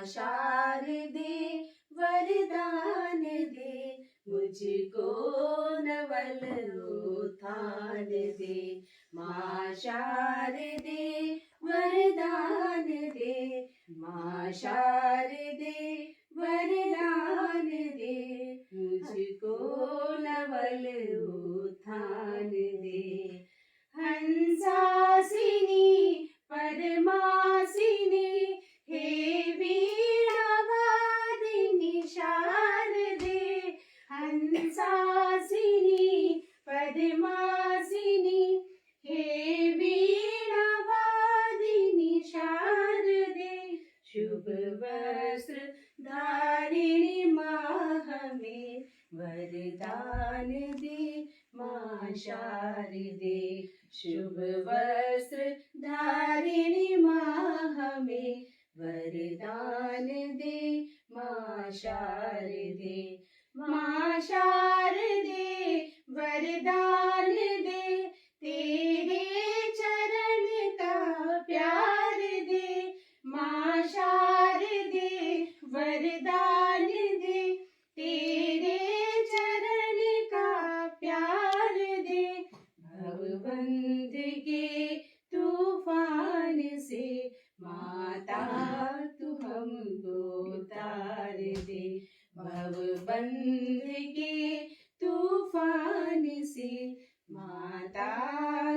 शारदे वरदान दे, मुझको नवल उत्थान दे। माँ शारदे वरदान दे, माँ शारदे वरदान दे, मुझको नवल उत्थान दे। हंसासिनी पद्मासिनी हे वीणावादिनी शारदे, हंसासिनी पद्मासिनी हे वीणावादिनी शारदे, शुभ वस्त्र धारिणी माँ हमें वरदान दे। माँ शारदे शुभ वस्त्र धारिणी माँ हमें वरदान दे। माँ शारदे, माँ शारदे वरदान दे, तेरे चरण का प्यार दे। माँ शारदे वरदान दे, तेरे चरण का प्यार दे। भवबंध के तूफान से माता तू हमको तार दे। भवबंध के तूफान से माता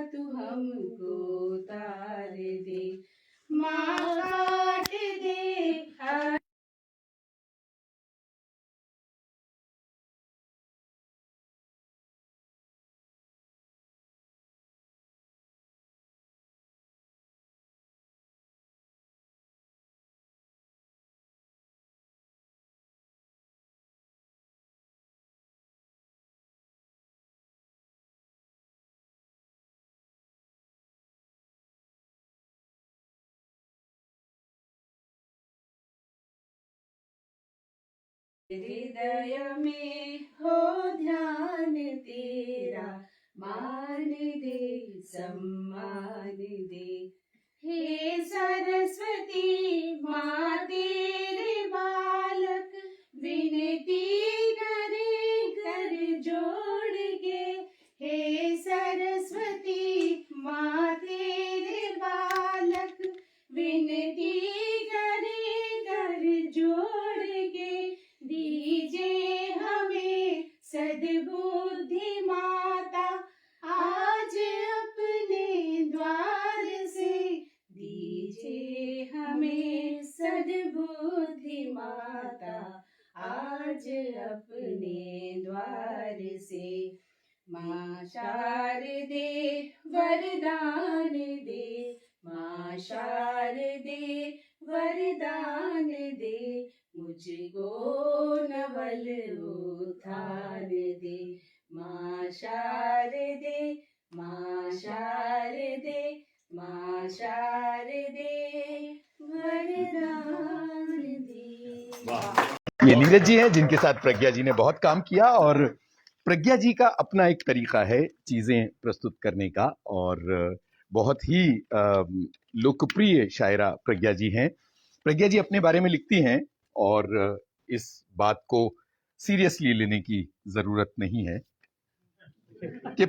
तू हमको तार दे। माँ काट दे हृदय में हो ध्यान तेरा, मान दे सम्मान दे। हे सरस्वती माँ तेरे बालक विनती करे कर जोड़ के। हे सरस्वती माँ तेरे बालक विनती करे कर जोड़ के। दीजे हमें सद्बुद्धि माता आज अपने द्वार से। दीजे हमें सद्बुद्धि माता आज अपने द्वार से। माँ शारदे वरदान दे, माँ शारदे वरदान दे, मुझको नवल उत्थान दे। माँ शारदे, माँ शारदे, माँ शारदे वरदान दे। ये नीरज जी हैं जिनके साथ प्रज्ञा जी ने बहुत काम किया, और प्रज्ञा जी का अपना एक तरीका है चीजें प्रस्तुत करने का, और बहुत ही लोकप्रिय शायरा प्रज्ञा जी हैं। प्रज्ञा जी अपने बारे में लिखती हैं, और इस बात को सीरियसली लेने की जरूरत नहीं है कि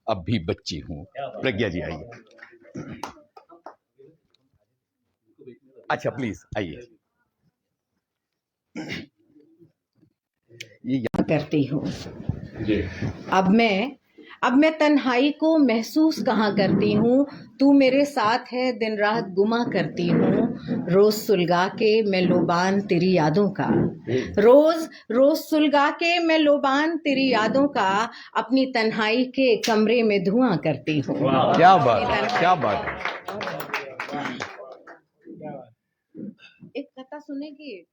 अब भी बच्ची हूं। प्रज्ञा जी आइए। अच्छा प्लीज आइए। ये करती हूँ। अब मैं तन्हाई को महसूस कहाँ करती हूँ, तू मेरे साथ है दिन रात गुमा करती हूँ। रोज सुलगा के मैं लोबान तेरी यादों का, रोज सुलगा के मैं लोबान तेरी यादों का, अपनी तन्हाई के कमरे में धुआं करती हूँ। क्या बात, क्या बात। एक कथा सुनेगी।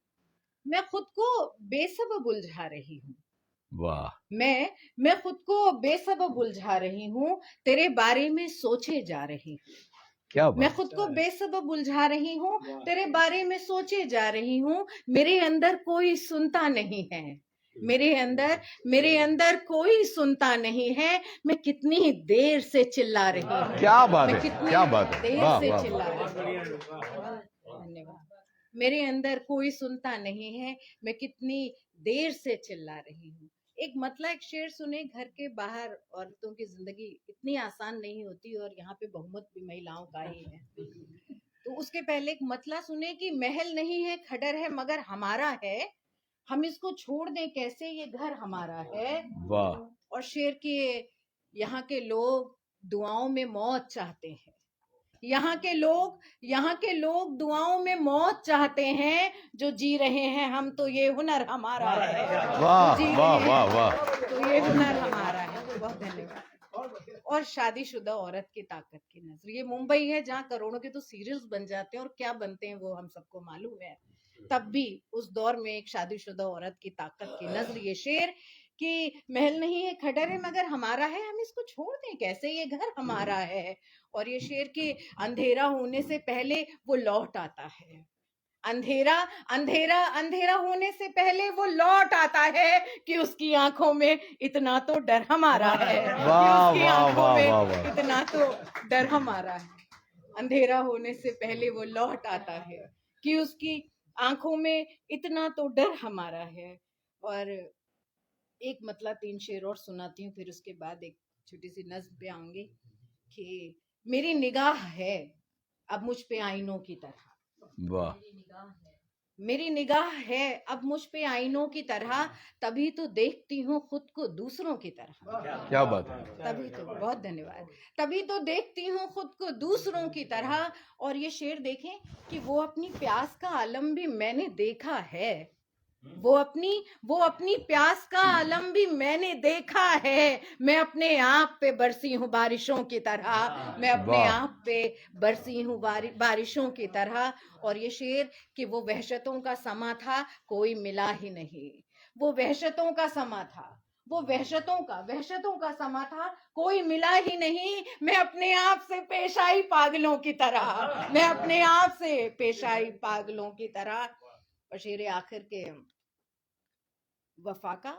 मैं खुद को बेसबब उलझा रही हूँ। वाह। मैं खुद को बेसबब उलझा रही हूँ, तेरे बारे में सोचे जा रही हूँ। क्या बात। मैं खुद को बेसबब उलझा रही हूँ, तेरे बारे में सोचे जा रही हूँ। मेरे अंदर कोई सुनता नहीं है, मेरे अंदर कोई सुनता नहीं है। मैं कितनी देर से चिल्ला रही हूँ। क्या बात है, कितनी क्या बात है। देर वाह से वाह चिल्ला रही हूँ। धन्यवाद। मेरे अंदर कोई सुनता नहीं है, मैं कितनी देर से चिल्ला रही हूँ। एक मतला एक शेर सुने, घर के बाहर औरतों की जिंदगी इतनी आसान नहीं होती और यहाँ पे बहुमत भी महिलाओं का ही है। तो उसके पहले एक मतला सुने कि महल नहीं है खडर है मगर हमारा है, हम इसको छोड़ दें कैसे, ये घर हमारा है। वाह। और शेर के यहाँ के लोग दुआओं में मौत चाहते हैं, यहाँ के लोग दुआओं में मौत चाहते हैं, जो जी रहे हैं हम तो ये हुनर हमारा है। वाह जी रहे वाह हैं, वाह वाह। तो ये हुनर हमारा है। बहुत धन्यवाद। और शादीशुदा औरत की ताकत की नजर, ये मुंबई है जहाँ करोड़ों के तो सीरियल्स बन जाते हैं और क्या बनते हैं वो हम सबको मालूम है। तब भी उस दौर में एक शादीशुदा औरत की ताकत की नजर, ये शेर कि महल नहीं है खडर है मगर हमारा है, हम इसको छोड़ दें कैसे, ये घर हमारा है। और ये शेर के अंधेरा होने से पहले वो लौट आता है, अंधेरा अंधेरा अंधेरा होने से पहले वो लौट आता है कि उसकी आंखों में इतना तो डर हमारा है, कि वाह उसकी वाह आंखों वाह में वाह वाह। इतना तो डर हमारा है। अंधेरा होने से पहले वो लौट आता है कि उसकी आंखों में इतना तो डर हमारा है। और एक मतलब 3 शेर और सुनाती हूँ, फिर उसके बाद एक छोटी सी नज्म पे आऊंगी कि मेरी निगाह है अब मुझ पे आईनों की तरह, वाह। मेरी निगाह है अब मुझ पे आईनों की तरह, तभी तो देखती हूँ खुद को दूसरों की तरह। क्या बात है। तभी तो, बहुत धन्यवाद। तभी तो देखती हूँ खुद को दूसरों की तरह। और ये शेर देखें कि वो अपनी प्यास का आलम भी मैंने देखा है, वो अपनी प्यास का आलम भी मैंने देखा है। मैं अपने आप पे बरसी हूँ बारिशों की तरह, मैं अपने वाह। आप पे बरसी हूँ बारिशों की तरह। और ये शेर कि वो वहशतों का समा था कोई मिला ही नहीं, वो वहशतों का समा था, वो वहशतों का समा था कोई मिला ही नहीं। मैं अपने आप से पेश आई पागलों की तरह, मैं अपने आप से पेश आई पागलों की तरह। और शेर आखिर के वफा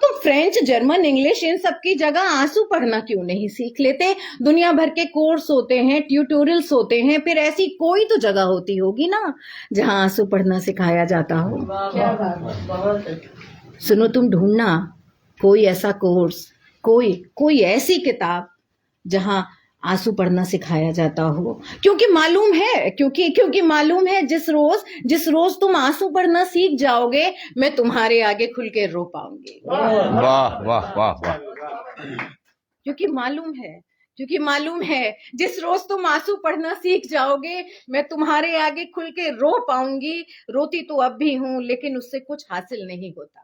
तुम फ्रेंच जर्मन इंग्लिश इन सब की जगह आंसू पढ़ना क्यों नहीं सीख लेते? दुनिया भर के कोर्स होते हैं, ट्यूटोरियल्स होते हैं, फिर ऐसी कोई तो जगह होती होगी ना जहां आंसू पढ़ना सिखाया जाता हो। क्या बात है। सुनो तुम ढूंढना कोई ऐसा कोर्स, कोई ऐसी किताब जहां आंसू पढ़ना सिखाया जाता हो, क्योंकि मालूम है जिस रोज तुम आंसू पढ़ना सीख जाओगे मैं तुम्हारे आगे खुल के रो पाऊंगी। वाह वाह वाह वाह। क्योंकि मालूम है जिस रोज तुम आंसू पढ़ना सीख जाओगे मैं तुम्हारे आगे खुल के रो पाऊंगी। रोती तो अब भी हूं लेकिन उससे कुछ हासिल नहीं होता,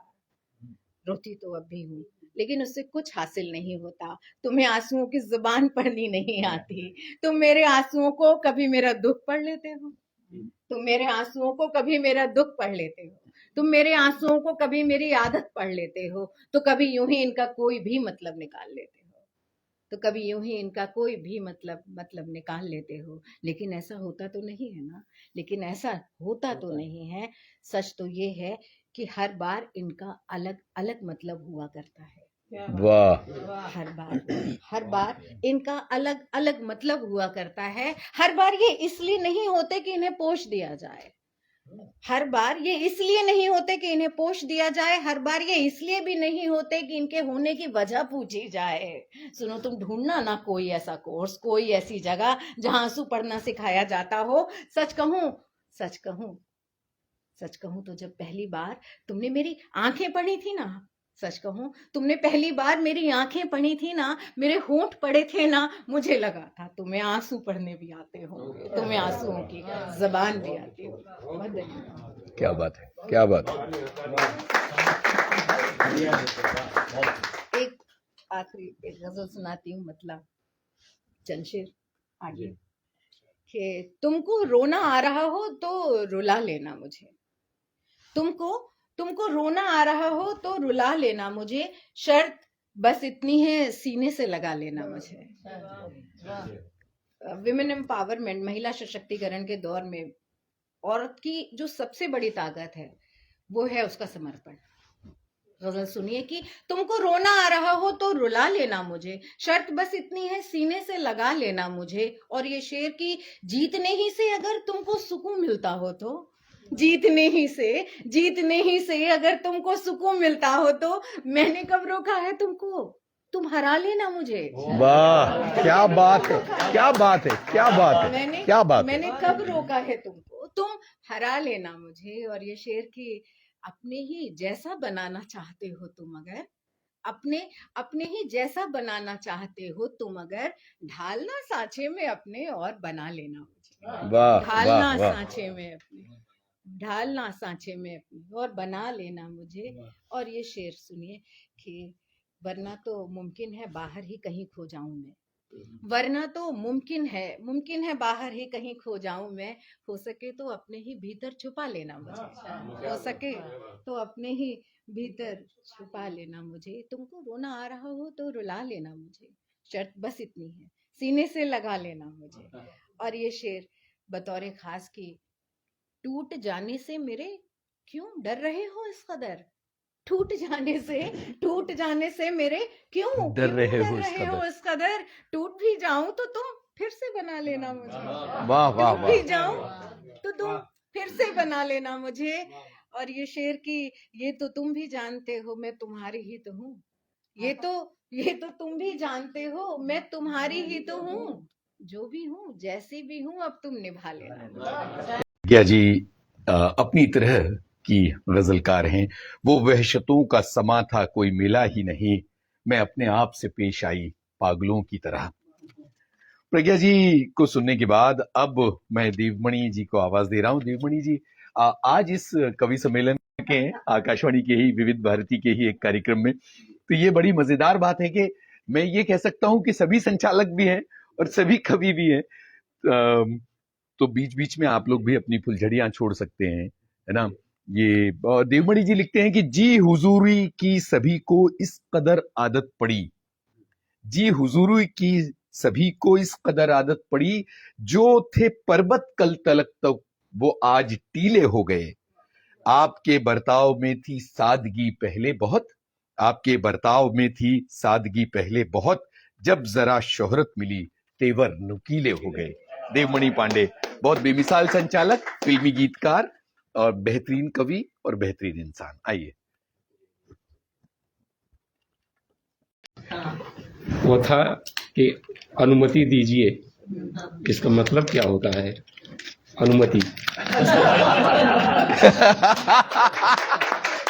रोती तो अब भी हूं लेकिन उससे कुछ हासिल नहीं होता। तुम्हें आंसुओं की जुबान पढ़नी नहीं आती, तुम मेरे आंसुओं को कभी मेरा दुख पढ़ लेते हो, तुम मेरे आंसुओं को कभी मेरा दुख पढ़ लेते हो, तुम मेरे आंसुओं को कभी मेरी आदत पढ़ लेते हो, तो कभी यूं ही इनका कोई भी मतलब निकाल लेते हो, तो कभी यूं ही इनका कोई भी मतलब निकाल लेते हो। लेकिन ऐसा होता तो नहीं है ना, लेकिन ऐसा होता तो नहीं है। सच तो ये है कि हर बार इनका अलग अलग मतलब हुआ करता है। वाह। हर बार इनका अलग अलग मतलब हुआ करता है। हर बार ये इसलिए नहीं होते कि इन्हें पोष दिया जाए, हर बार ये इसलिए नहीं होते कि इन्हें पोष दिया जाए, हर बार ये इसलिए भी नहीं होते कि इनके होने की वजह पूछी जाए। सुनो तुम ढूंढना ना कोई ऐसा कोर्स, कोई ऐसी जगह जहां आंसू पढ़ना सिखाया जाता हो। सच कहूं तो जब पहली बार तुमने मेरी आंखें पढ़ी थी ना, सच कहूं तुमने पहली बार मेरी आंखें पढ़ी थी ना, मेरे होंठ पढ़े थे ना, मुझे लगा था तुम्हें आंसू पढ़ने भी आते होंगे, तुम्हें आंसुओं की जबान भी आती होगी। क्या बात है, क्या बात है। एक आखिरी एक गजल सुनाती हूँ, मतलब चंशेर आगे कि तुमको रोना आ रहा हो तो रुला लेना मुझे, तुमको रोना आ रहा हो तो रुला लेना मुझे, शर्त बस इतनी है सीने से लगा लेना मुझे। विमेन एम्पावरमेंट, महिला सशक्तिकरण के दौर में औरत की जो सबसे बड़ी ताकत है वो है उसका समर्पण। गजल सुनिए कि तुमको रोना आ रहा हो तो रुला लेना मुझे, शर्त बस इतनी है सीने से लगा लेना मुझे। और ये शेर की जीतने ही से अगर तुमको सुकून मिलता हो तो, जीतने ही से अगर तुमको सुकून मिलता हो तो मैंने कब रोका है तुमको, तुम हरा लेना मुझे। वाह, क्या बात है, क्या बात है, क्या बात है, क्या बात है। मैंने कब रोका है तुमको, तुम हरा लेना मुझे। और ये शेर की अपने ही जैसा बनाना चाहते हो तुम अगर, अपने ही जैसा बनाना चाहते हो तुम अगर, ढालना सांचे में अपने और बना लेना मुझे। वाह, ढालना वाह, वाह। सांचे में अपने, ढालना सांचे में अपने और बना लेना मुझे। और ये शेर सुनिए कि वरना तो मुमकिन है बाहर ही कहीं खो जाऊं मैं, वरना तो मुमकिन है बाहर ही कहीं खो जाऊं मैं, हो सके तो अपने ही भीतर छुपा लेना मुझे, हो सके तो अपने ही भीतर छुपा लेना मुझे। तुमको रोना आ रहा हो तो रुला लेना मुझे, शर्त बस इतनी है सीने से लगा लेना मुझे। और ये शेर बतौर खास की, टूट जाने से मेरे क्यों डर रहे हो इस कदर, टूट जाने से मेरे क्यों डर रहे हो इस कदर, टूट भी जाऊं तो तुम फिर से बना लेना मुझे। वाह, वाह, टूट भी वाह। जाऊं तो तुम फिर से बना लेना मुझे। और ये शेर की, ये तो तुम भी जानते हो मैं तुम्हारी ही तो हूँ, ये तो तुम भी जानते हो मैं तुम्हारी ही तो हूँ, जो भी हूँ जैसी भी हूँ अब तुम निभा लेना। प्रज्ञा जी अपनी तरह की गजलकार हैं। वो वहशतों का समा था कोई मिला ही नहीं, मैं अपने आप से पेश आई पागलों की तरह। प्रज्ञा जी को सुनने के बाद अब मैं देवमणि जी को आवाज दे रहा हूं। देवमणि जी, आज इस कवि सम्मेलन के आकाशवाणी के ही विविध भारती के ही एक कार्यक्रम में, तो ये बड़ी मजेदार बात है कि मैं ये कह सकता हूं कि सभी संचालक भी हैं और सभी कवि भी हैं। तो बीच बीच में आप लोग भी अपनी फुलझड़ियां छोड़ सकते हैं, है ना। ये देवमणि जी लिखते हैं कि जी हुजूरी की सभी को इस कदर आदत पड़ी, जी हुजूरी की सभी को इस कदर आदत पड़ी, जो थे पर्वत कल तलक तक वो आज टीले हो गए। आपके बर्ताव में थी सादगी पहले बहुत, आपके बर्ताव में थी सादगी पहले बहुत, जब जरा शोहरत मिली तेवर नुकीले हो गए। देवमणि पांडे बहुत बेमिसाल संचालक, फिल्मी गीतकार और बेहतरीन कवि और बेहतरीन इंसान। आइए। वो था कि अनुमति दीजिए, इसका मतलब क्या होता है अनुमति।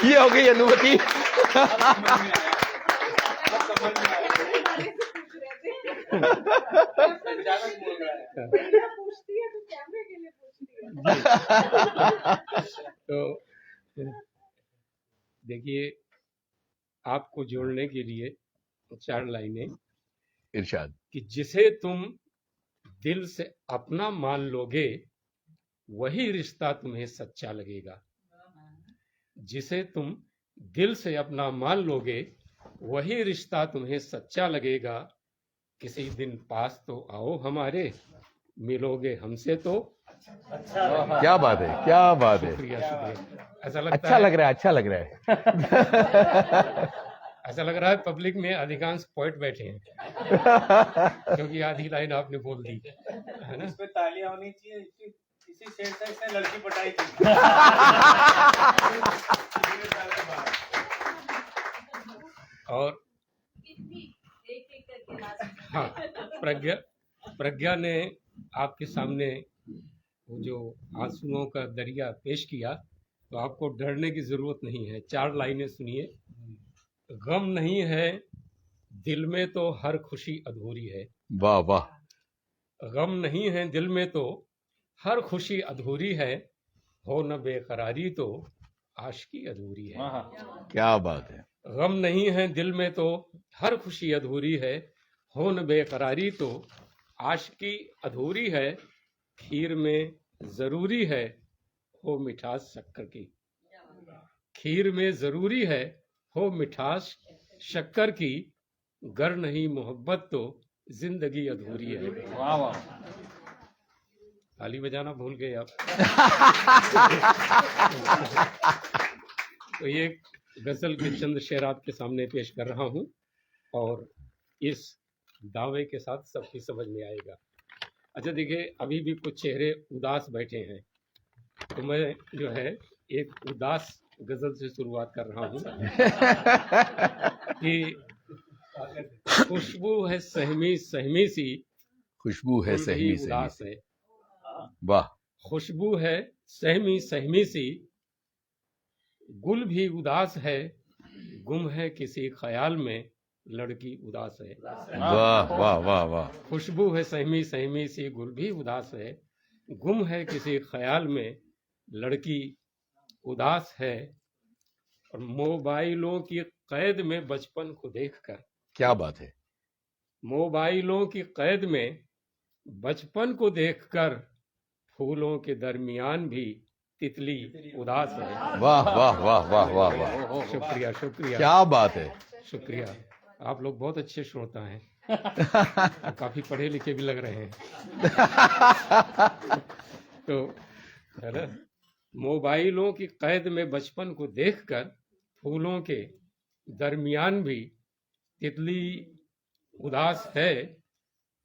ये हो गई अनुमति। तो देखिए, आपको जोड़ने के लिए 4 लाइनें इरशाद। कि जिसे तुम दिल से अपना मान लोगे वही रिश्ता तुम्हें सच्चा लगेगा, जिसे तुम दिल से अपना मान लोगे वही रिश्ता तुम्हें सच्चा लगेगा। किसी दिन पास तो आओ हमारे, मिलोगे हमसे तो। क्या बात है, क्या बात है। शुक्रिया शुक्रिया। ऐसा लगता अच्छा है, लग रहा है, अच्छा लग रहा है। ऐसा लग रहा है पब्लिक में अधिकांश पोएट बैठे हैं, क्योंकि आधी लाइन आपने बोल दी, है ना। इस पे तालियां होनी चाहिए। इसी शेर से इसने लड़की पटाई थी। और हाँ, प्रज्ञा ने आपके सामने वो जो आंसुओं का दरिया पेश किया, तो आपको डरने की जरूरत नहीं है। 4 लाइनें सुनिए। गम नहीं है दिल में तो हर खुशी अधूरी है। वाह वाह। गम नहीं है दिल में तो हर खुशी अधूरी है, हो न बेकरारी तो आशिकी अधूरी है। क्या बात है। गम नहीं है दिल में तो हर खुशी अधूरी है, हो न बेकरारी तो आशिकी अधूरी है। खीर में जरूरी है हो मिठास शक्कर की, खीर में जरूरी है हो मिठास शक्कर की, गर नहीं मोहब्बत तो जिंदगी अधूरी है। वाह वाह। ताली बजाना भूल गए आप। तो ये गजल के चंद शेर आपके सामने पेश कर रहा हूँ और इस दावे के साथ सबकी समझ में आएगा। अच्छा देखिए, अभी भी कुछ चेहरे उदास बैठे हैं, तो मैं जो है एक उदास गजल से शुरुआत कर रहा हूँ कि खुशबू है सहमी सहमी सी, खुशबू है गुल भी सहमी सहमी उदास सी। है। वाह, खुशबू है सहमी सहमी सी, गुल भी उदास है, गुम है किसी ख्याल में, लड़की उदास है। वाह, वाह, वाह, वाह। खुशबू है सहमी सहमी सी, गुल भी उदास है, गुम है किसी ख्याल में, लड़की उदास है। और मोबाइलों की कैद में बचपन को देखकर, क्या बात है। मोबाइलों की कैद में बचपन को देखकर, फूलों के दरमियान भी तितली उदास है। वाह, वाह, वाह, वाह, वाह, वाह। शुक्रिया शुक्रिया क्या बात है। शुक्रिया। आप लोग बहुत अच्छे श्रोता हैं, काफी पढ़े लिखे भी लग रहे हैं। तो है ना, मोबाइलों की कैद में बचपन को देखकर, फूलों के दरमियान भी तितली उदास है।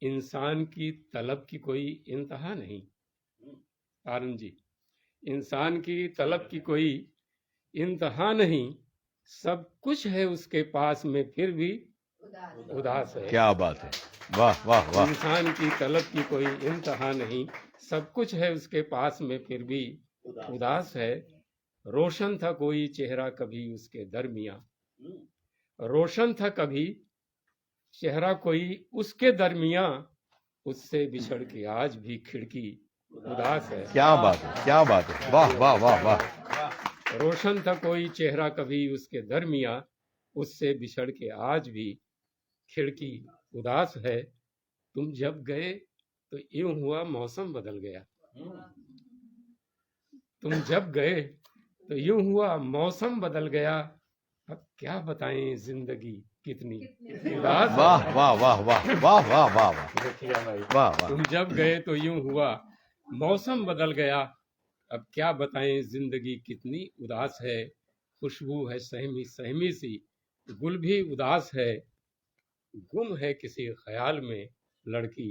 इंसान की तलब की कोई इंतहा नहीं। आनंद जी, इंसान की तलब की कोई इंतहा नहीं, सब कुछ है उसके पास में फिर भी उदास है। क्या बात है। वाह, वाह, वाह। इंसान की तलब की कोई इंतहा नहीं, सब कुछ है उसके पास में फिर भी उदास है। रोशन था कोई चेहरा कभी उसके दरमियां, रोशन था कभी चेहरा कोई उसके दरमियां, उससे बिछड़ के आज भी खिड़की उदास है। क्या बात है, क्या बात है। वाह, वाह, वाह, वाह। रोशन था कोई चेहरा कभी उसके दरमियां, उससे बिछड़ के आज भी खिड़की उदास है। तुम जब गए तो यूं हुआ मौसम बदल गया, तुम जब गए तो यूं हुआ मौसम बदल गया, अब क्या बताएं जिंदगी कितनी उदास है। वाह, वाह, वाह, वाह, वाह, वाह, वाह, वाह। देखिए भाई, वाह, वाह। तुम जब गए तो यूं हुआ मौसम बदल गया, अब क्या बताएं जिंदगी कितनी उदास है। खुशबू है सहमी सहमी सी, गुल भी उदास है, गुम है किसी ख्याल में, लड़की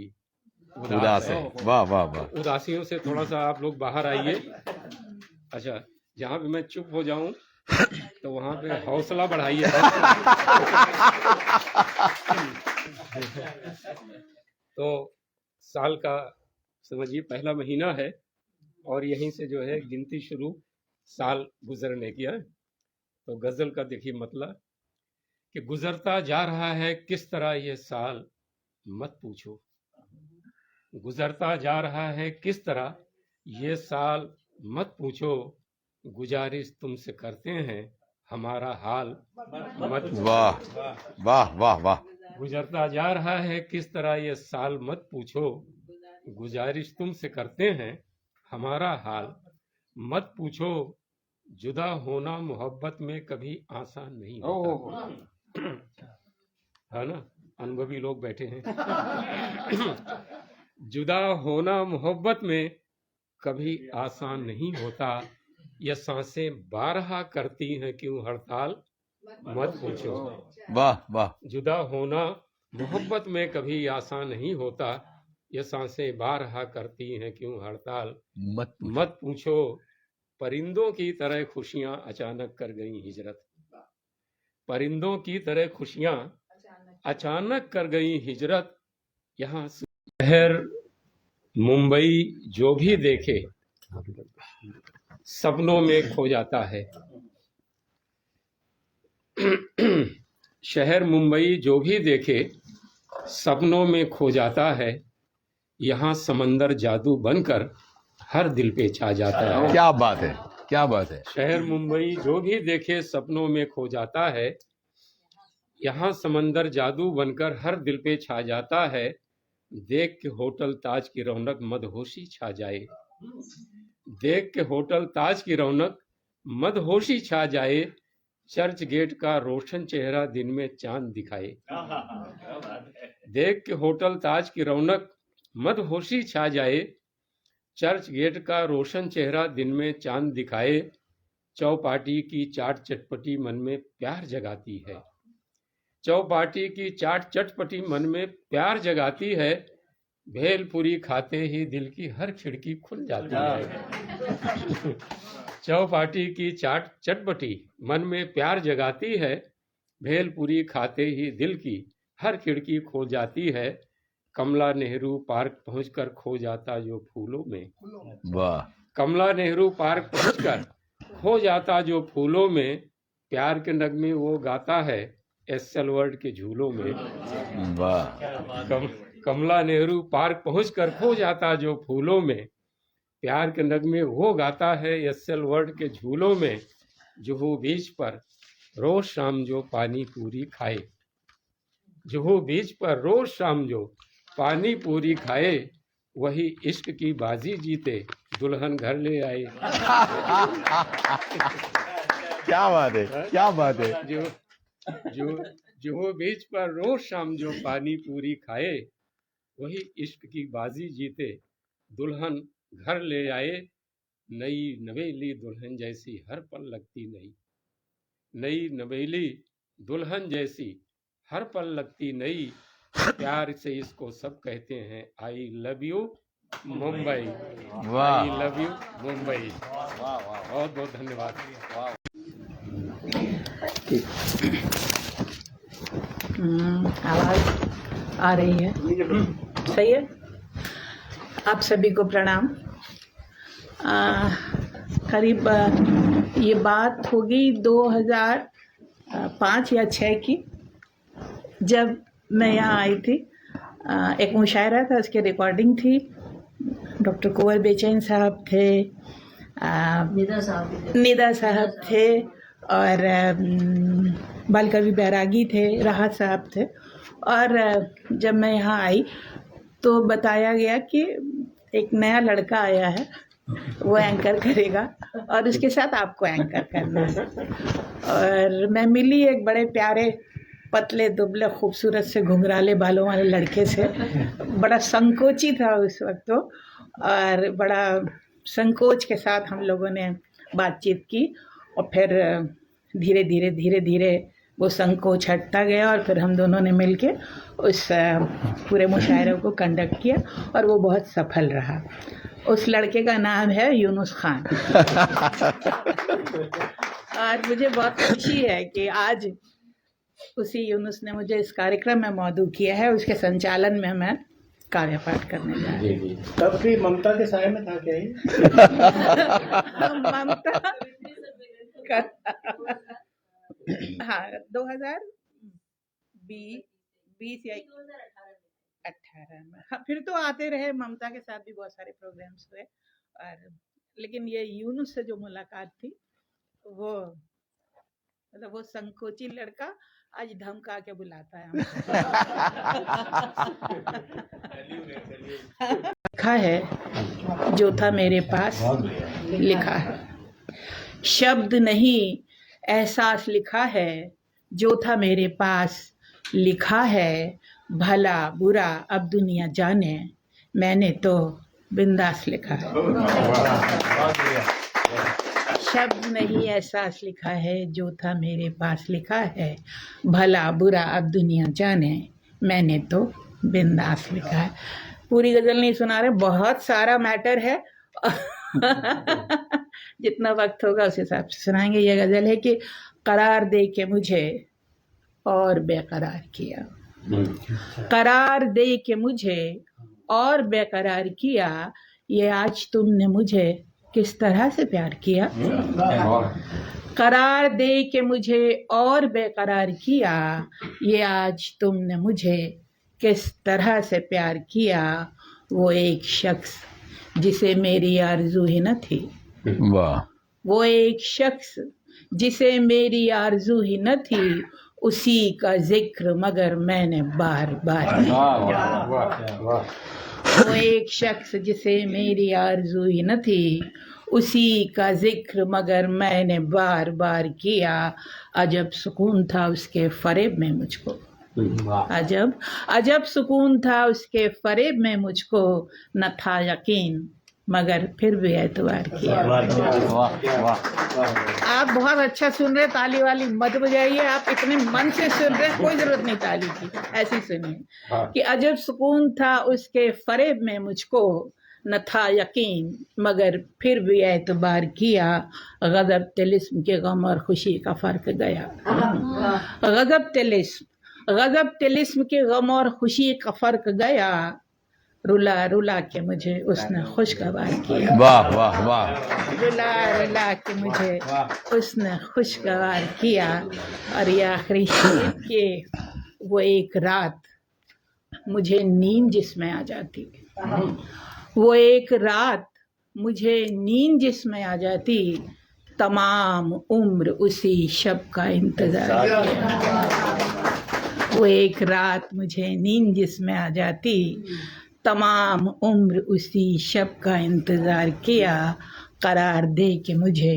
उदास है। वाह, वाह, वाह। उदासियों से थोड़ा सा आप लोग बाहर आइए। अच्छा, जहाँ पे मैं चुप हो जाऊं तो वहां पे हौसला बढ़ाइए। तो साल का समझिए पहला महीना है और यहीं से जो है गिनती शुरू साल गुजरने की है। तो गजल का देखिए मतलब कि गुजरता जा रहा है किस तरह ये साल, मत पूछो। गुजरता जा रहा है किस तरह ये साल, मत पूछो। गुजारिश तुमसे करते हैं हमारा हाल, मत पूछो। वाह, वाह, वाह, वाह। गुजरता जा रहा है किस तरह ये साल, मत पूछो। गुजारिश तुमसे करते हैं हमारा हाल, मत पूछो। जुदा होना मोहब्बत में कभी आसान नहीं होता, है ना, अनुभवी लोग बैठे हैं। जुदा होना मोहब्बत में कभी आसान नहीं होता, ये सांसें बारहा करती हैं क्यों हड़ताल, मत पूछो। वाह, वाह। जुदा होना मोहब्बत में कभी आसान नहीं होता, ये सांसें बारहा करती हैं क्यों हड़ताल, मत मत पूछो। परिंदों की तरह खुशियां अचानक कर गई हिजरत, परिंदों की तरह खुशियां अचानक कर गई हिजरत। यहाँ शहर मुंबई जो भी देखे सपनों में खो जाता है। शहर मुंबई जो भी देखे सपनों में खो जाता है, यहाँ समंदर जादू बनकर हर दिल पे छा जाता है। क्या बात है, क्या बात है। शहर मुंबई जो भी देखे सपनों में खो जाता है, यहाँ समंदर जादू बनकर हर दिल पे छा जाता है। देख के होटल ताज की रौनक मदहोशी छा जाए, देख के होटल ताज की रौनक मदहोशी छा जाए। चर्च गेट का रोशन चेहरा दिन में चांद दिखाए, देख के होटल ताज की रौनक मदहोशी छा जाए। चर्च गेट का रोशन चेहरा दिन में चांद दिखाए। चौपाटी की चाट चटपटी मन में प्यार जगाती है। चौपाटी की चाट चटपटी मन में प्यार जगाती है। भेलपुरी खाते ही दिल की हर खिड़की खुल जाती है। चौपाटी की चाट चटपटी मन में प्यार जगाती है। भेलपुरी खाते ही दिल की हर खिड़की खो जाती है। कमला नेहरू पार्क पहुंचकर खो जाता जो फूलों में। वाह। कमला नेहरू पार्क पहुंचकर खो जाता जो फूलों में। प्यार के नगमे वो गाता है एसएल वर्ल्ड के झूलों में। वाह। कमला नेहरू पार्क पहुंचकर खो जाता जो फूलों में। प्यार के नगमे वो गाता है एसएल वर्ल्ड के झूलों में। जुहू बीच पर रोज शाम जो पानी पूरी खाए। जुहू बीच पर रोज शाम जो पानी पूरी खाए। वही इश्क की बाजी जीते दुल्हन घर ले आए। क्या बात है, क्या बात है। जो बीच पर रोज शाम जो पानी पूरी खाए। वही इश्क की बाजी जीते दुल्हन घर ले आए। नई नवेली दुल्हन जैसी हर पल लगती नई। नई नवेली दुल्हन जैसी हर पल लगती नई। प्यार से इसको सब कहते हैं आई लव यू मुंबई। वाह। I love you Mumbai. बहुत बहुत धन्यवाद। आवाज़ आ रही है, सही है। आप सभी को प्रणाम। करीब ये बात होगी 2005 या 6 की, जब मैं यहाँ आई थी। एक मुशायरा था, उसकी रिकॉर्डिंग थी। डॉक्टर कुंवर बेचैन साहब थे, निदा साहब थे, और बालकवि बैरागी थे, राहत साहब थे। और जब मैं यहाँ आई तो बताया गया कि एक नया लड़का आया है, वो एंकर करेगा और उसके साथ आपको एंकर करना है। और मैं मिली एक बड़े प्यारे पतले दुबले खूबसूरत से घुंघराले बालों वाले लड़के से। बड़ा संकोची था उस वक्त तो, और बड़ा संकोच के साथ हम लोगों ने बातचीत की। और फिर धीरे धीरे धीरे धीरे वो संकोच हटता गया, और फिर हम दोनों ने मिलके उस पूरे मुशायरे को कंडक्ट किया, और वो बहुत सफल रहा। उस लड़के का नाम है यूनुस खान। और मुझे बहुत खुशी है कि आज उसी यूनुस ने मुझे इस कार्यक्रम में मौजू किया है। उसके संचालन में मैं कार्यपाठ करने जा रही हूँ। तब भी ममता के साय में था क्या ये? ममता हाँ 2020 या 2018 में। हाँ, फिर तो आते रहे, ममता के साथ भी बहुत सारे प्रोग्राम्स हुए। और लेकिन ये यूनुस से जो मुलाकात थी, वो मतलब वो संकोची लड़का आज धमका के बुलाता है। लिखा है जो था मेरे पास, लिखा है शब्द नहीं एहसास, लिखा है जो था मेरे पास, लिखा है भला बुरा अब दुनिया जाने, मैंने तो बिंदास लिखा है। शब्द नहीं एहसास, लिखा है जो था मेरे पास, लिखा है भला बुरा अब दुनिया जाने, मैंने तो बिंदास लिखा है। पूरी गज़ल नहीं सुना रहे, बहुत सारा मैटर है। जितना वक्त होगा उस हिसाब से सुनाएंगे। ये गज़ल है कि करार दे के मुझे और बेकरार किया, करार दे के मुझे और बेकरार किया, ये आज तुमने मुझे किस तरह से प्यार किया। करार दे के मुझे और बेकरार किया, ये आज तुमने मुझे किस तरह से प्यार किया। वो एक शख्स जिसे मेरी आरज़ू ही न थी, वाह। वो एक शख्स जिसे मेरी आरज़ू ही न थी, उसी का जिक्र मगर मैंने बार बार किया। वो एक शख्स जिसे मेरी आरज़ू ही न थी, उसी का जिक्र मगर मैंने बार बार किया। अजब सुकून था उसके फरेब में मुझको, अजब अजब सुकून था उसके फरेब में मुझको, न था यकीन मगर फिर भी एतबार किया। आप बहुत अच्छा सुन रहे, ताली वाली मत बजाइए, आप इतने मन से सुन रहे, कोई जरूरत नहीं ताली की, ऐसी सुनिए कि अजब सुकून था उसके फरेब में मुझको, न था यकीन मगर फिर भी एतबार किया, गज़ब तिलिस्म के गम और खुशी का फर्क गया। गज़ब तिलिस्म के गम और खुशी का फर्क गया, रुला रुला के मुझे उसने खुशगवार किया। वाह वाह वाह। रुला रुला के मुझे उसने खुशगवार किया। और ये आखिरी शेर के वो एक रात मुझे नींद जिसमें आ जाती, वो एक रात मुझे नींद जिसमें आ जाती, तमाम उम्र उसी शब का इंतजार किया। वो एक रात मुझे नींद जिसमें आ जाती, तमाम उम्र उसी शब का इंतजार किया, करार दे के मुझे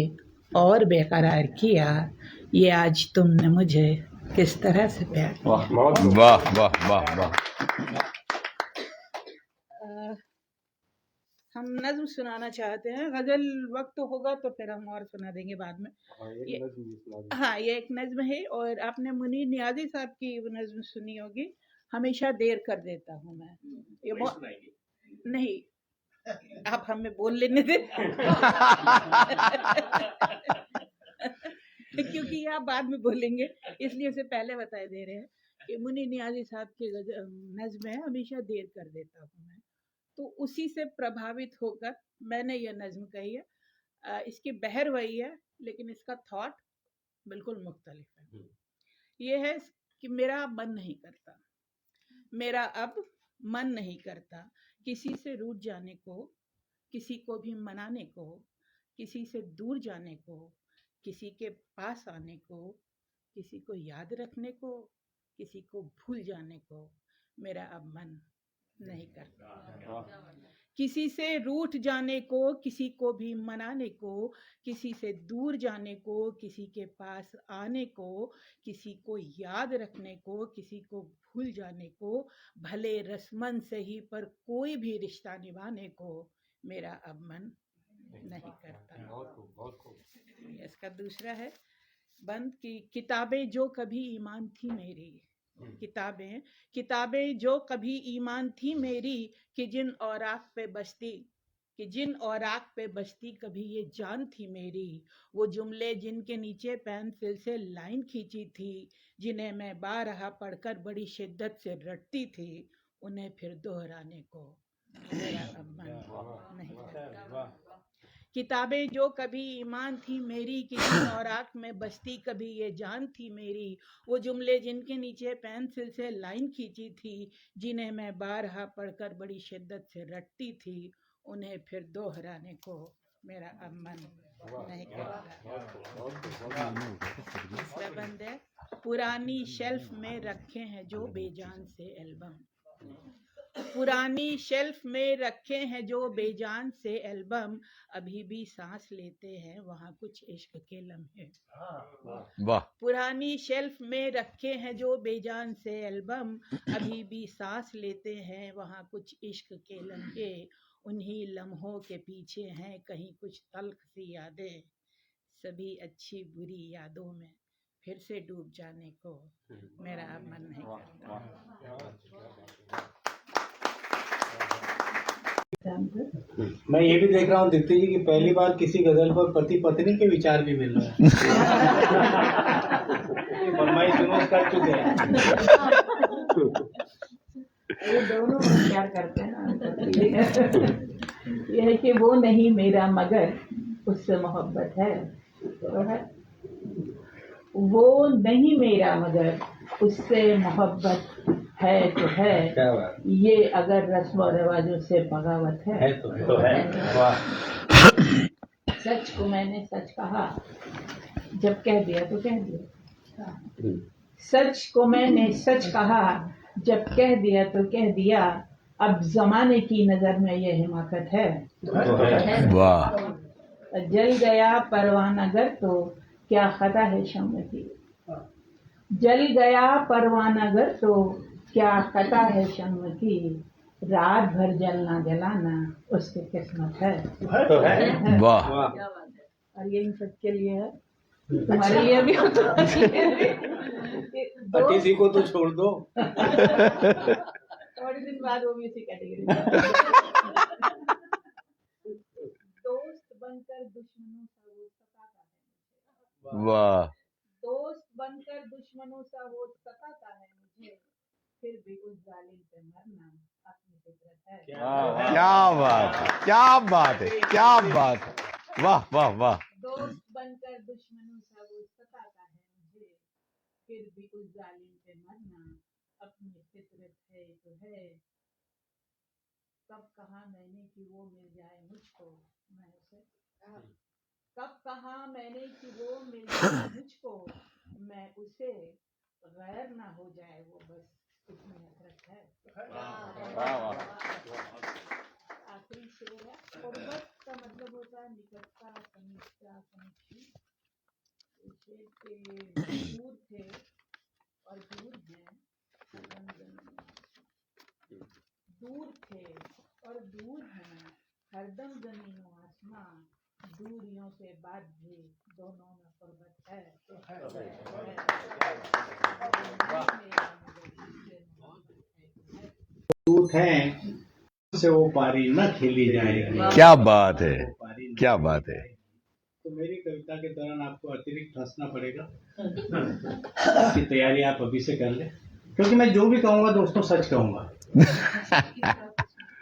और बेकरार किया, ये आज तुमने मुझे किस तरह से प्यार किया। वाह वाह वाह वाह। हम नज्म सुनाना चाहते हैं, गजल वक्त होगा तो फिर हम और सुना देंगे बाद में। हाँ, ये एक नज्म है और आपने मुनीर नियाजी साहब की वो नज्म सुनी होगी, हमेशा देर कर देता हूँ मैं। ये बहुत नहीं, आप हमें बोल लेने दे क्योंकि ये आप बाद में बोलेंगे, इसलिए उसे पहले बताए दे रहे हैं कि मुनीर नियाजी साहब की नज्म है, हमेशा देर कर देता हूँ मैं। तो उसी से प्रभावित होकर मैंने यह नज्म कही है। इसकी बहर वही है लेकिन इसका थॉट बिल्कुल मुख्तलिफ है। ये है कि मेरा मन नहीं करता, मेरा अब मन नहीं करता किसी से रूठ जाने को, किसी को भी मनाने को, किसी से दूर जाने को, किसी के पास आने को, किसी को याद रखने को, किसी को भूल जाने को, मेरा अब मन नहीं करता। किसी से रूठ जाने को, किसी को भी मनाने को, किसी से दूर जाने को, किसी के पास आने को, किसी को याद रखने को, किसी को भूल जाने को, भले रस्मन सही पर कोई भी रिश्ता निभाने को, मेरा अब मन नहीं करता। इसका दूसरा है बंद की किताबें जो कभी ईमान थी मेरी, किताबें जो कभी ईमान थी मेरी, कि जिन औराक पे बसती कभी ये जान थी मेरी, वो जुमले जिनके नीचे पेंसिल से लाइन खींची थी, जिन्हें मैं बारहा पढ़कर बड़ी शिद्दत से रटती थी, उन्हें फिर दोहराने को मेरा अब मन नहीं करता। किताबें जो कभी ईमान थी मेरी, कि जिन औराक में बसती कभी ये जान थी मेरी, वो जुमले जिनके नीचे पेंसिल से लाइन खींची थी, जिन्हें मैं बारहा पढ़कर बड़ी शिद्दत से रटती थी, उन्हें फिर दोहराने को मेरा अब मन नहीं करता। तीसरा बंद है पुरानी शेल्फ में रखे हैं जो बेजान से एल्बम, पुरानी शेल्फ में रखे हैं जो बेजान से एल्बम, अभी भी सांस लेते हैं वहाँ कुछ इश्क के लम्हे। वाह। पुरानी शेल्फ में रखे हैं जो बेजान से एल्बम, अभी भी सांस लेते हैं वहाँ कुछ इश्क के लम्हे, उन्हीं लम्हों के पीछे हैं कहीं कुछ तल्ख सी यादें, सभी अच्छी बुरी यादों में फिर से डूब जाने को मेरा अब मन नहीं करता। मैं ये भी देख रहा हूँ दीप्ति जी की पहली बार किसी गजल पर पति पत्नी के विचार भी मिल रहे हैं। फरमाइश सुनो कर चुके हैं। ये दोनों प्यार करते हैं। यह है कि वो नहीं मेरा मगर उससे मोहब्बत है, तो है वो नहीं मेरा मगर उससे मोहब्बत है तो है, ये अगर रस्म और रिवाजों से बगावत है तो है। सच को मैंने सच कहा, जब कह दिया तो कह दिया। सच को मैंने सच कहा, जब कह दिया तो कह दिया, अब जमाने की नजर में ये हिमाकत है। वाह। जल गया परवाना गर तो क्या खता है शम्म की, जल गया परवाना गर तो क्या खता है शम्म की, रात भर जलना जलाना उसकी किस्मत है। तो है। वाह और ये इन सबके लिए है, तुम्हारे लिए भी हो, तुम्हारे लिए भी। अतिथि को तो छोड़ दो। थोड़े दिन बाद वो भी इसी कैटेगरी में। दोस्त बनकर दुश्मनों सा वो सताता है। वाह दोस्त बनकर दुश्मनों सा वो सताता है मुझे, फिर भी उस जालिम पे मरना अपनी फितरत है। क्या बात है, क्या बात है, क्या बात है। वाह वाह वाह दोस्त बनकर दुश्मनों सा वो सताता है मुझे, फिर भी उस जालिम पे मरना अपनी फितरत है तो है। कब कहा मैंने कि वो मिल जाए मुझको, मैं उसे कब कहा मैंने कि वो मिल जाए मुझको, मैं उसे गैर ना हो जाए वो बस इतनी नफरत है। आखिरी शेर है। कुर्बत का मतलब होता है निकटता, समीपता, समीक्षी। शेर के दूर थे और दूर हैं, दूर थे और दूर हैं हरदम जमीन व आसमां, दूरियों से बाद भी दोनों में कुर्बत है। दूत हैं से वो पारी न खेली जाए। क्या बात है, वो पारी न क्या खेली बात है। जाए। तो मेरी कविता के दौरान आपको अतिरिक्त हंसना पड़ेगा। इसकी तैयारी आप अभी से कर लें, क्योंकि मैं जो भी कहूंगा दोस्तों सच कहूंगा।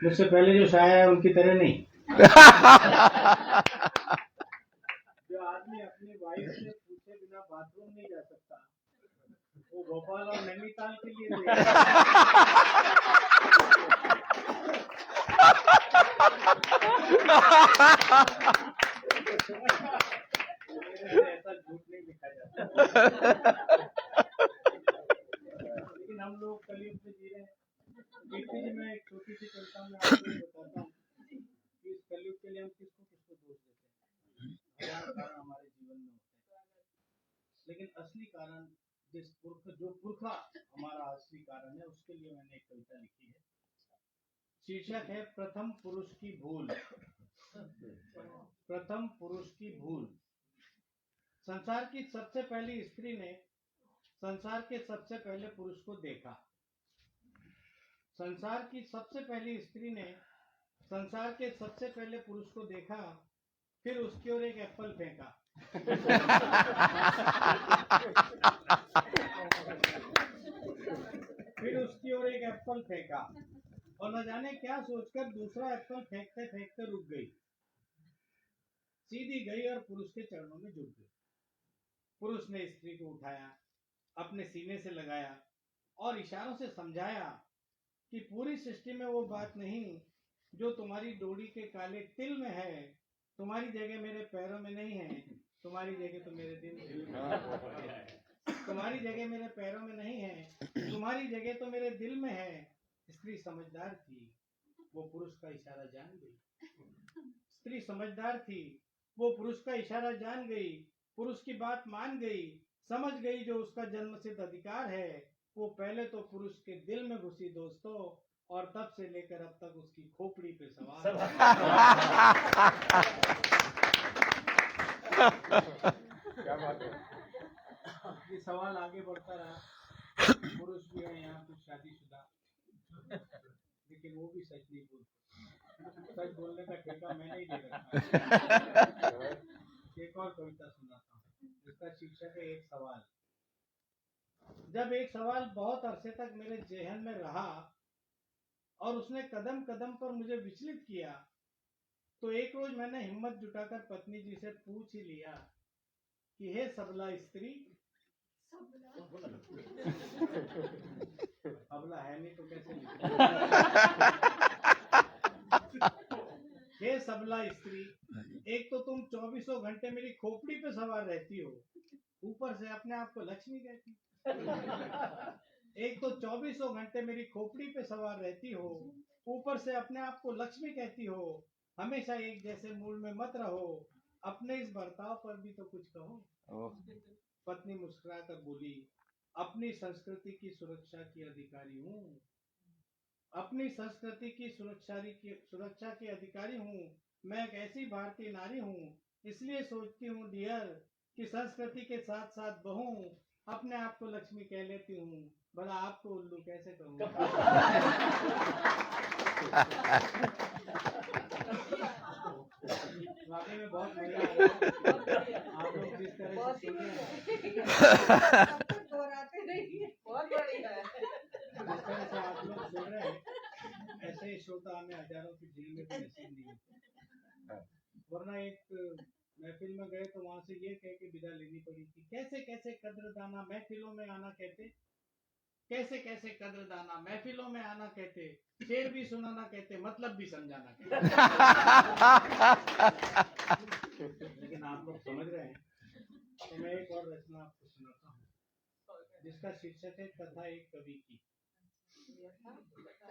मुझसे पहले जो शायर है उनकी तरह नहीं। जो आदमी अपनी वाइफ से पूछे बिना बाथरूम नहीं जा सकता, वो भोपाल और नैनीताल के लिए ऐसा झूठ नहीं लिखा जाता। लेकिन हम लोग कलयुग में जी रहे हैं। कीर्ति जी, मैं एक छोटी सी कविता में आपको बताता हूँ कि इस कलयुग के लिए हम किसको किसको दोष देते हैं। हजार कारण हमारे जीवन में होते हैं, लेकिन असली कारण जो पुरखा हमारा असली कारण है, उसके लिए मैंने एक कविता लिखी है। शीर्षक है प्रथम पुरुष की भूल। प्रथम पुरुष की भूल। संसार की सबसे पहली स्त्री ने संसार के सबसे पहले पुरुष को देखा। संसार की सबसे पहली स्त्री ने संसार के सबसे पहले पुरुष को देखा, फिर उसकी ओर एक एप्पल फेंका। फिर उसकी ओर एक एप्पल फेंका और न जाने क्या सोचकर दूसरा एप्पल फेंकते फेंकते रुक गई। सीधी गई और पुरुष के चरणों में झुक गई। पुरुष ने स्त्री को उठाया, अपने सीने से लगाया और इशारों से समझाया कि पूरी सृष्टि में वो बात नहीं जो तुम्हारी डोरी के काले तिल में है। तुम्हारी जगह मेरे पैरों में नहीं है, तुम्हारी जगह तो मेरे दिल में है। तुम्हारी जगह मेरे पैरों में नहीं है, तुम्हारी जगह तो मेरे दिल में है। स्त्री समझदार थी, वो पुरुष का इशारा जान गई। स्त्री समझदार थी, वो पुरुष का इशारा जान गई, पुरुष की बात मान गई, समझ गई जो उसका जन्मसिद्ध अधिकार है। वो पहले तो पुरुष के दिल में घुसी दोस्तों, और तब से लेकर अब तक उसकी खोपड़ी पे सवार। क्या बात है। ये सवाल आगे बढ़ता रहा। पुरुष भी है यहाँ कुछ शादीशुदा, लेकिन वो भी सच नहीं बोलते। सच बोलने का ठेका मैंने ही ले रखा। एक और कविता सुनाता हूँ, जिसका शीर्षक है एक सवाल। जब एक सवाल बहुत अरसे तक मेरे जेहन में रहा और उसने कदम कदम पर मुझे विचलित किया, तो एक रोज मैंने हिम्मत जुटाकर पत्नी जी से पूछ ही लिया कि हे सबला स्त्री, अबला है नहीं तो कैसे हे सबला स्त्री, एक तो तुम 24 घंटे मेरी खोपड़ी पे सवार रहती हो, ऊपर से अपने आप को लक्ष्मी कहती। एक तो 24 घंटे मेरी खोपड़ी पे सवार रहती हो, ऊपर से अपने आप को लक्ष्मी कहती हो। हमेशा एक जैसे मूड में मत रहो, अपने इस बर्ताव पर भी तो कुछ कहो। पत्नी मुस्कुराकर बोली, अपनी संस्कृति की सुरक्षा की अधिकारी हूँ। अपनी संस्कृति की सुरक्षा की अधिकारी हूँ। मैं एक ऐसी भारतीय नारी हूँ, इसलिए सोचती हूँ डियर कि संस्कृति के साथ साथ बहूं। अपने आप को लक्ष्मी कह लेती हूँ, भला आपको उल्लू कैसे कहूँ। वाकई में बहुत मजा आ रहा है। आप लोग जिस तरह से सुन रहे हैं, बहुत बढ़िया है। जिस तरह से आप लोग सुन रहे हैं, ऐसे ही श्रोता हमें हजारों की भीड़ में भी नसीब नहीं होता। वरना एक महफिल में गए तो वहां से ये कह के विदा लेनी पड़ी थी, कैसे कैसे कद्रदाना महफिलों में आना कहते, कैसे कैसे कद्रदाना महफिलों में आना कहते, शेर भी सुनाना कहते, मतलब भी समझाना कहते। लेकिन आप लोग समझ रहे हैं, तो मैं एक और रचना आपको सुनाता हूँ, जिसका शीर्षक है कथा एक कवि की।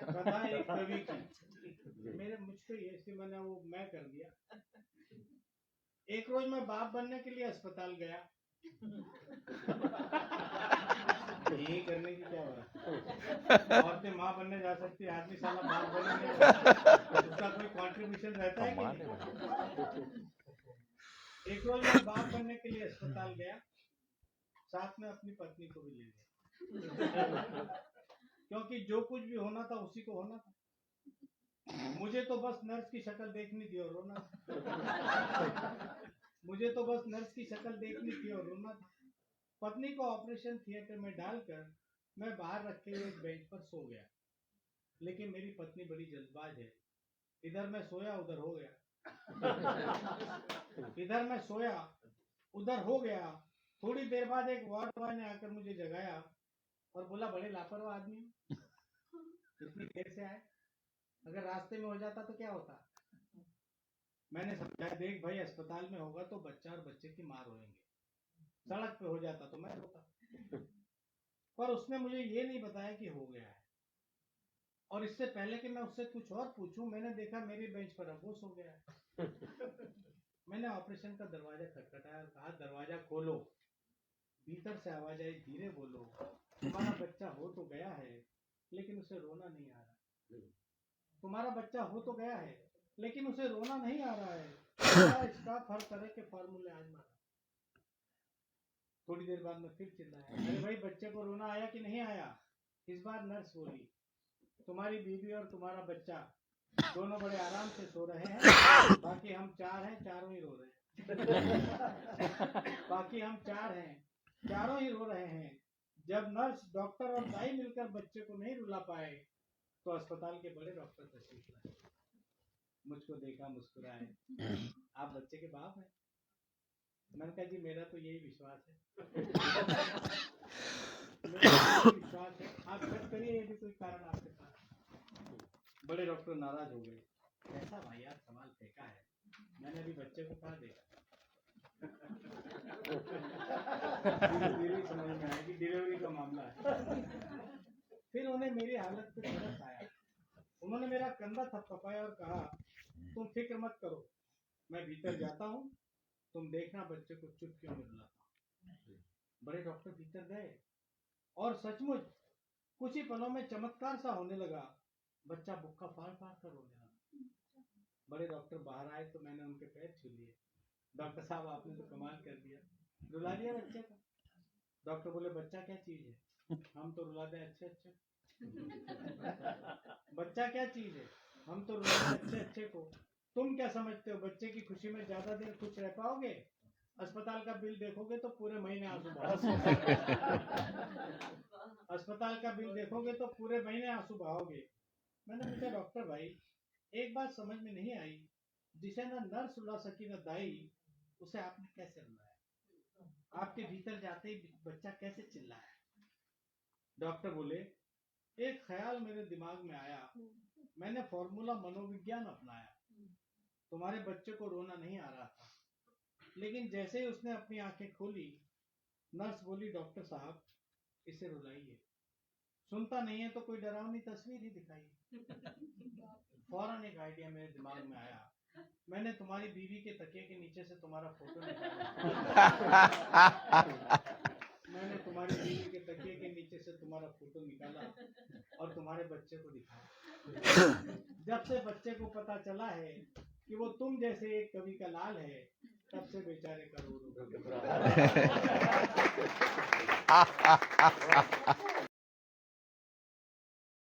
कथा एक कवि की। मेरे मुझको ये इसलिए मैंने वो मैं कर दिया। एक रोज मैं बाप बनने के लिए अस्पताल गया। यही करने की क्या बात, औरतें माँ बनने जा सकती है, आदमी साला बाप बनने उसका कोई कंट्रीब्यूशन रहता है कि नहीं? एक रोज मैं बाप बनने के लिए अस्पताल गया, साथ में अपनी पत्नी को भी ले गया, क्योंकि जो कुछ भी होना था उसी को होना था। मुझे तो बस नर्स की शक्ल देखनी थी और रोना था। मुझे तो बस नर्स की शक्ल देखनी थी और रोना था। पत्नी को ऑपरेशन थिएटर में डालकर मैं बाहर रखे हुए एक बेंच पर सो गया, लेकिन मेरी पत्नी बड़ी जल्दबाज है। इधर मैं सोया उधर हो गया, इधर मैं सोया उधर हो गया। थोड़ी देर बाद एक वार्ड बॉय ने आकर मुझे जगाया और बोला, बड़े लापरवाह आदमी हो, इतनी देर से आए, अगर रास्ते में हो जाता तो क्या होता। मैंने समझाया, देख भाई, अस्पताल में होगा तो बच्चा और बच्चे की मां रोएंगे, सड़क पे हो जाता तो मैं रोता। पर उसने मुझे ये नहीं बताया कि हो गया है, और इससे पहले कि मैं उससे कुछ और पूछूं, मैंने देखा मेरी बेंच पर अब वो सो गया है। मैंने ऑपरेशन का दरवाजा खटखटाया और कहा, दरवाजा खोलो। भीतर से आवाज आई, धीरे बोलो, तुम्हारा बच्चा हो तो गया है लेकिन उसे रोना नहीं आ रहा। तुम्हारा बच्चा हो तो गया है लेकिन उसे रोना नहीं आ रहा है। इसका हर तरह के फार्मूले आजमा। थोड़ी देर बाद में फिर चिल्लाया, अरे भाई, बच्चे को रोना आया कि नहीं आया। इस बार नर्स बोली, तुम्हारी बीवी और तुम्हारा बच्चा दोनों बड़े आराम से सो रहे हैं, बाकी हम चार हैं, चारों ही रो रहे हैं। बाकी हम चार हैं, चारों ही रो रहे हैं। जब नर्स, डॉक्टर और दाई मिलकर बच्चे को नहीं रुला पाए तो अस्पताल के बड़े डॉक्टर तशरीफ लाए। मुझको देखा, मुस्कुराए, आप बच्चे के बाप हैं। मैंने कहा, जी मेरा तो यही विश्वास है। मेरा यही विश्वास है, आप शक करिए यदि कोई कारण आपके पास। बड़े डॉक्टर नाराज हो गए, ऐसा वाहियात सवाल फेंका है, मैंने अभी बच्चे को कहा देखा। धीरे समझ में आया कि डिलीवरी का मामला है। फिर उन्हें मेरी हालत पे तरस आया, उन्होंने मेरा कंधा थपथपाया और कहा, तुम फिक्र मत करो, मैं भीतर जाता हूँ, तुम देखना बच्चे को चुटकियों में रुलाता हूँ। बड़े डॉक्टर भीतर गए और सचमुच कुछ ही पलों में चमत्कार सा होने लगा। बच्चा बुक्का फाड़ फाड़ कर रोने लगा। बड़े डॉक्टर बाहर आए तो मैंने उनके पैर छू लिए। डॉक्टर साहब, आपने तो कमाल कर दिया, रुला दिया बच्चे को। डॉक्टर बोले, बच्चा क्या चीज है, हम तो रुला दें अच्छे अच्छे। बच्चा क्या चीज है, हम तो रुला दें अच्छे अच्छे को। तुम क्या समझते हो, बच्चे की खुशी में ज्यादा देर खुश रह पाओगे? अस्पताल का बिल देखोगे तो पूरे महीने आंसू बहाओगे। अस्पताल का बिल देखोगे तो पूरे महीने आंसू बहाओगे। मैंने पूछा, डॉक्टर भाई, एक बात समझ में नहीं आई, जिसे न नर्स रुला सकी न दाई, उसे आपने कैसे रुलाया? आपके भीतर जाते ही बच्चा कैसे चिल्लाया? डॉक्टर बोले, एक ख्याल मेरे दिमाग में आया, मैंने फॉर्मूला मनोविज्ञान अपनाया। तुम्हारे बच्चे को रोना नहीं आ रहा था, लेकिन जैसे ही उसने अपनी आंखें खोली, नर्स बोली, डॉक्टर साहब इसे रुलाइए। सुनता नहीं है तो कोई डरावनी तस्वीर ही दिखाइए। फौरन एक आइडिया मेरे दिमाग में आया, मैंने तुम्हारी बीवी के तकिए के नीचे से तुम्हारा फोटो निकाला। मैंने तुम्हारी बीवी के तकिए के नीचे से तुम्हारा फोटो निकाला और तुम्हारे बच्चे को दिखाया। जब से बच्चे को पता चला है कि वो तुम जैसे एक कवि का लाल है, तब से बेचारे का रो रो